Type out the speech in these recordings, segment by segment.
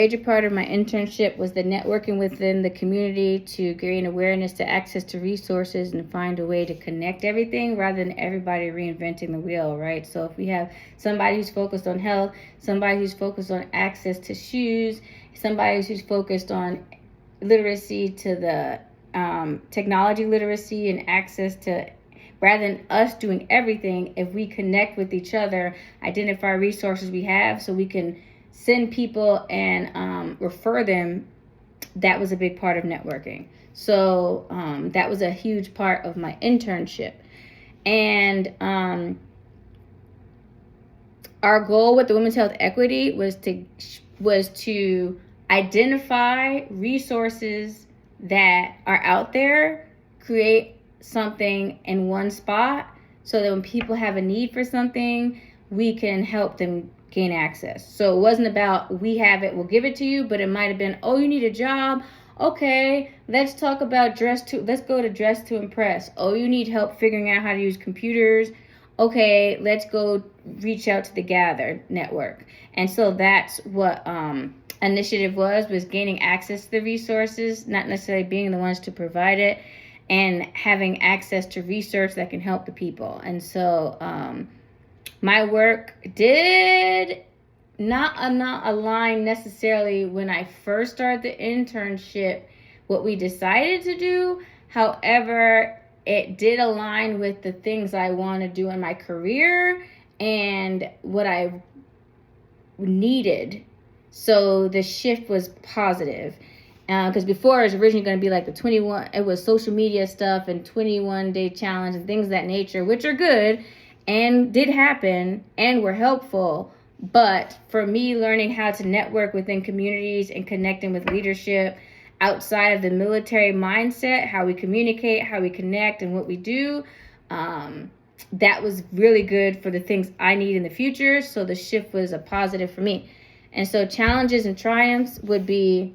Major part of my internship was the networking within the community to gain awareness to access to resources and find a way to connect everything rather than everybody reinventing the wheel, right? So if we have somebody who's focused on health, somebody who's focused on access to shoes, somebody who's focused on literacy to the technology literacy and access to, rather than us doing everything, if we connect with each other, identify resources we have so we can send people and refer them, that was a big part of networking. So that was a huge part of my internship. And our goal with the Women's Health Equity was to identify resources that are out there, create something in one spot so that when people have a need for something, we can help them gain access. So it wasn't about we have it, we'll give it to you, but it might have been, oh, you need a job? Okay, let's talk about let's go to Dress to Impress. Oh, you need help figuring out how to use computers? Okay, let's go reach out to the Gather network. And so that's what initiative was gaining access to the resources, not necessarily being the ones to provide it, and having access to research that can help the people. And so my work did not align necessarily when I first started the internship, what we decided to do. However, it did align with the things I want to do in my career and what I needed. So the shift was positive. Because before it was originally going to be like it was social media stuff and 21-day challenge and things of that nature, which are good and did happen and were helpful. But for me, learning how to network within communities and connecting with leadership outside of the military mindset, how we communicate, how we connect, and what we do, that was really good for the things I need in the future. So the shift was a positive for me. And so challenges and triumphs would be,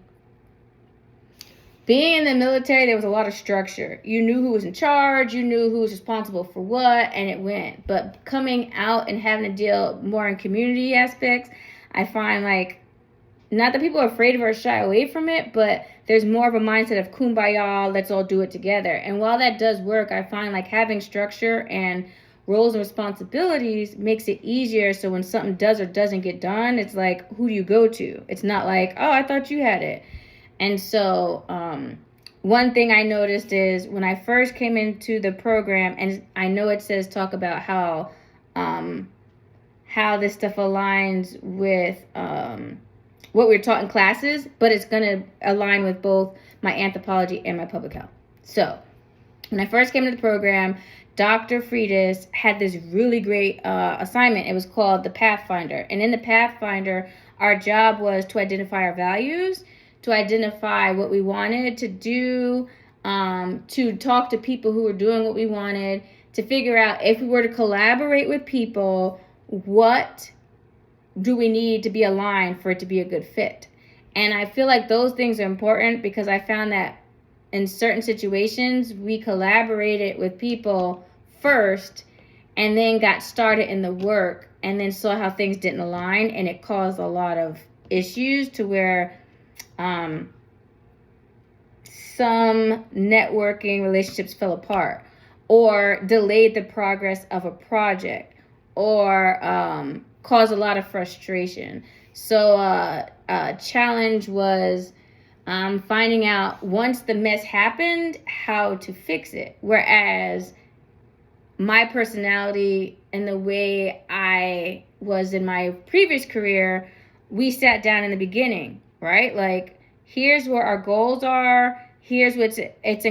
being in the military, there was a lot of structure. You knew who was in charge, you knew who was responsible for what, and it went. But coming out and having to deal more in community aspects, I find like, not that people are afraid of or shy away from it, but there's more of a mindset of kumbaya, let's all do it together. And while that does work, I find like having structure and roles and responsibilities makes it easier. So when something does or doesn't get done, it's like, who do you go to? It's not like, oh, I thought you had it. And so one thing I noticed is when I first came into the program, and I know it says talk about how this stuff aligns with what we're taught in classes, but it's going to align with both my anthropology and my public health. So when I first came to the program, Dr. Freitas had this really great assignment. It was called the Pathfinder. And in the Pathfinder, our job was to identify our values, to identify what we wanted to do, to talk to people who were doing what we wanted, to figure out if we were to collaborate with people, what do we need to be aligned for it to be a good fit. And I feel like those things are important because I found that in certain situations, we collaborated with people first and then got started in the work and then saw how things didn't align, and it caused a lot of issues to where some networking relationships fell apart or delayed the progress of a project or caused a lot of frustration. So a challenge was finding out once the mess happened, how to fix it. Whereas my personality and the way I was in my previous career, we sat down in the beginning, right? Like, here's where our goals are. Here's what's it's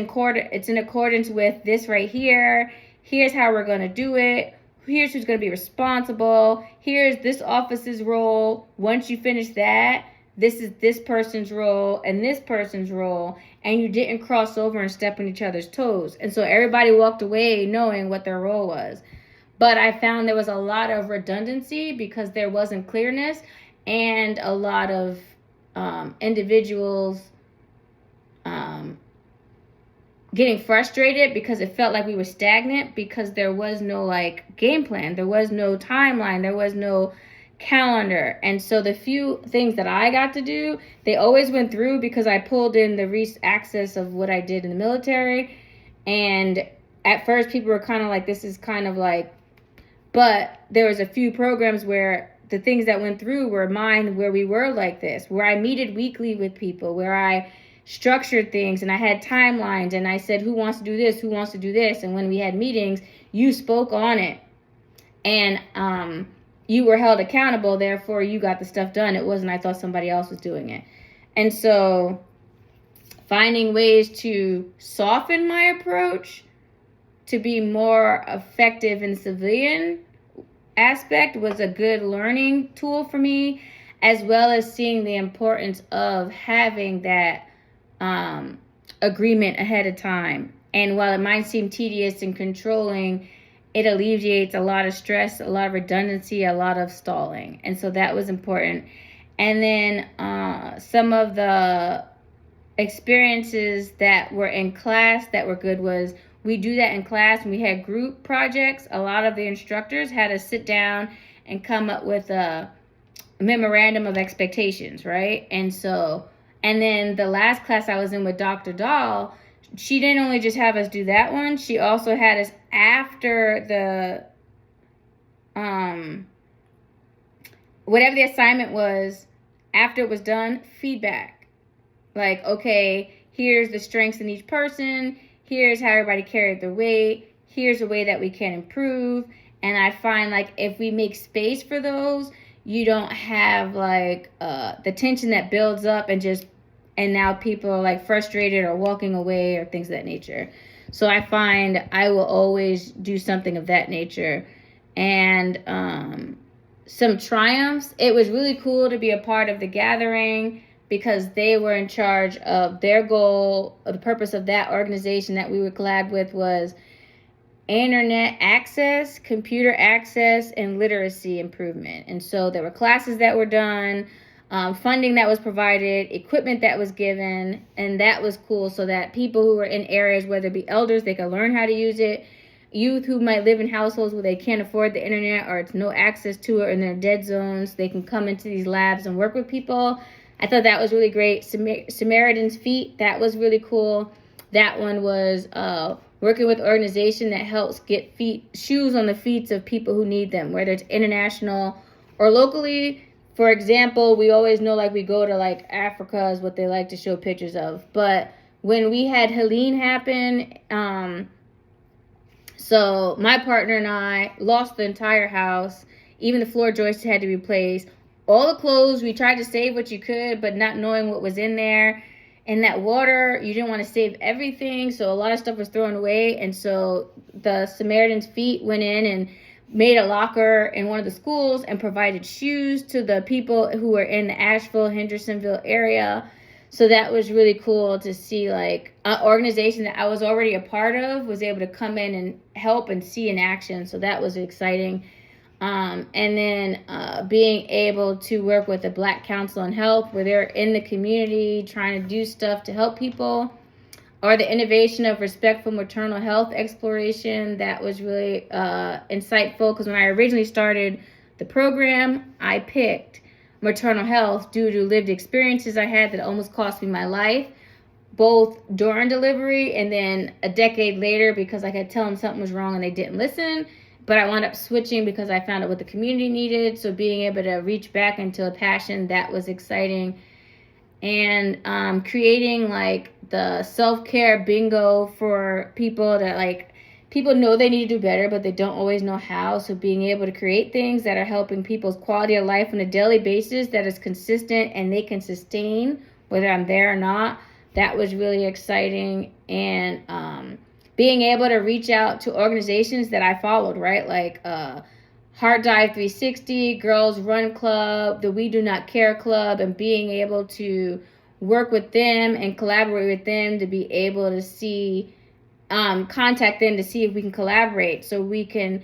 in accordance with this right here. Here's how we're going to do it. Here's who's going to be responsible. Here's this office's role. Once you finish that, this is this person's role and this person's role. And you didn't cross over and step on each other's toes. And so everybody walked away knowing what their role was. But I found there was a lot of redundancy because there wasn't clearness, and a lot of individuals getting frustrated because it felt like we were stagnant because there was no like game plan. There was no timeline. There was no calendar. And so the few things that I got to do, they always went through because I pulled in the access of what I did in the military. And at first people were kind of like, this is kind of like, but there was a few programs where the things that went through were mine, where we were like this, where I meted weekly with people, where I structured things and I had timelines and I said, who wants to do this? Who wants to do this? And when we had meetings, you spoke on it. And you were held accountable, therefore you got the stuff done. It wasn't I thought somebody else was doing it. And so finding ways to soften my approach to be more effective in civilian aspect was a good learning tool for me, as well as seeing the importance of having that agreement ahead of time. And while it might seem tedious and controlling, it alleviates a lot of stress, a lot of redundancy, a lot of stalling. And so that was important. And then some of the experiences that were in class that were good was we do that in class when we had group projects. A lot of the instructors had us sit down and come up with a memorandum of expectations, right? And then the last class I was in with Dr. Dahl, she didn't only just have us do that one, she also had us after whatever the assignment was, after it was done, feedback. Like, okay, here's the strengths in each person, here's how everybody carried their weight, here's a way that we can improve. And I find like if we make space for those, you don't have like the tension that builds up and now people are like frustrated or walking away or things of that nature. So I find I will always do something of that nature. And some triumphs. It was really cool to be a part of the gathering because they were in charge of their goal. The purpose of that organization that we were collab with was internet access, computer access, and literacy improvement. And so there were classes that were done, funding that was provided, equipment that was given, and that was cool so that people who were in areas, whether it be elders, they could learn how to use it, youth who might live in households where they can't afford the internet or it's no access to it or in their dead zones, they can come into these labs and work with people. I thought that was really great. Samaritan's Feet, that was really cool. That one was working with an organization that helps get shoes on the feet of people who need them, whether it's international or locally. For example, we always know like we go to like Africa is what they like to show pictures of. But when we had Helene happen, so my partner and I lost the entire house. Even the floor joists had to be replaced. All the clothes, we tried to save what you could, but not knowing what was in there. And that water, you didn't want to save everything, so a lot of stuff was thrown away. And so the Samaritan's Feet went in and made a locker in one of the schools and provided shoes to the people who were in the Asheville, Hendersonville area. So that was really cool to see, like, an organization that I was already a part of was able to come in and help and see in action. So that was exciting. And then being able to work with the Black Council on Health, where they're in the community trying to do stuff to help people, or the innovation of respectful maternal health exploration. That was really insightful, because when I originally started the program, I picked maternal health due to lived experiences I had that almost cost me my life, both during delivery and then a decade later, because I could tell them something was wrong and they didn't listen. But I wound up switching because I found out what the community needed. So being able to reach back into a passion, that was exciting. And creating like the self-care bingo for people that like, people know they need to do better, but they don't always know how. So being able to create things that are helping people's quality of life on a daily basis that is consistent and they can sustain, whether I'm there or not, that was really exciting. And being able to reach out to organizations that I followed, right? Like Heart Dive 360, Girls Run Club, the We Do Not Care Club, and being able to work with them and collaborate with them to be able to see, contact them to see if we can collaborate so we can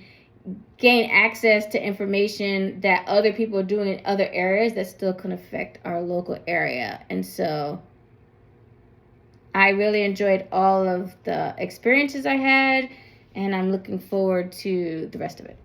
gain access to information that other people are doing in other areas that still can affect our local area. And so I really enjoyed all of the experiences I had, and I'm looking forward to the rest of it.